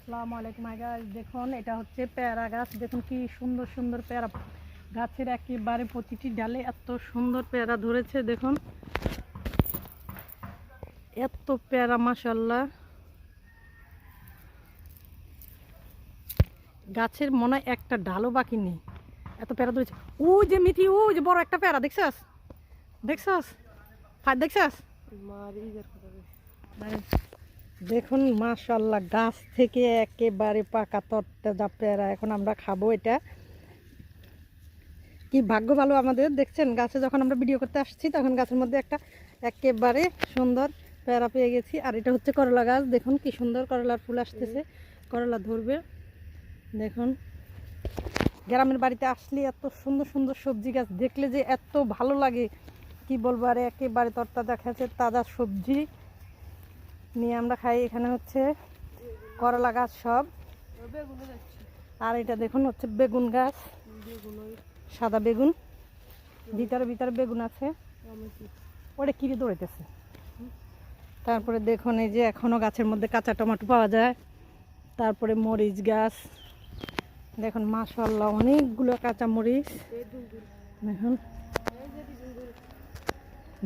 আসসালামু আলাইকুম গাইস, দেখুন এটা হচ্ছে পেয়ারা গাছ। দেখুন কি সুন্দর সুন্দর পেয়ারা গাছের একেবারে প্রতিটি ডালে এত সুন্দর পেয়ারা ধরেছে। দেখুন এত পেয়ারা, মাশাআল্লাহ। গাছের মনে হয় একটা ডালও বাকি নেই, এত পেয়ারা ধরেছে। ওই যে মিঠি, ওই যে বড় একটা পেয়ারা দেখছাস, দেখছাস দেখছাস। দেখুন মাশাআল্লাহ, গাছ থেকে একেবারে পাকা তরতাজা পেয়ারা এখন আমরা খাবো। এটা কি ভাগ্য ভালো আমাদের। দেখছেন গাছে যখন আমরা ভিডিও করতে আসছি তখন গাছের মধ্যে একটা একেবারে সুন্দর পেয়ারা পেয়ে গেছি। আর এটা হচ্ছে করলা গাছ। দেখুন কি সুন্দর করলার ফুল আসতেছে, করলা ধরবে। দেখুন গ্রামের বাড়িতে আসলে এত সুন্দর সুন্দর সবজি গাছ দেখলে যে এত ভালো লাগে কি বলবো। আর একেবারে তরতাজা খেতে তাজা সবজি নিয়ে আমরা খাই। এখানে হচ্ছে করলা গাছ সব। আর এটা দেখুন হচ্ছে বেগুন গাছ, সাদা বেগুন, ভিতরে ভিতরে বেগুন আছে। ওটা কিরে দৌড়াইতেছে। তারপরে দেখুন এই যে এখনো গাছের মধ্যে কাঁচা টমেটো পাওয়া যায়। তারপরে মরিচ গাছ, দেখুন মাশাআল্লাহ অনেকগুলো কাঁচা মরিচ। দেখুন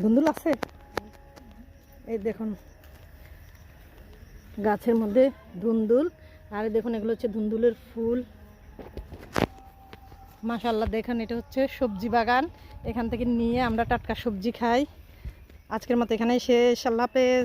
ধুন্দুল আছে, এই দেখুন গাছের মধ্যে ধুন্দুল। আর দেখুন এগুলো হচ্ছে ধুন্দুলের ফুল, মাশাআল্লাহ। দেখেন এটা হচ্ছে সবজি বাগান, এখান থেকে নিয়ে আমরা টাটকা সবজি খাই। আজকের মতো এখানেই শেষ, আল্লাহ হাফেজ।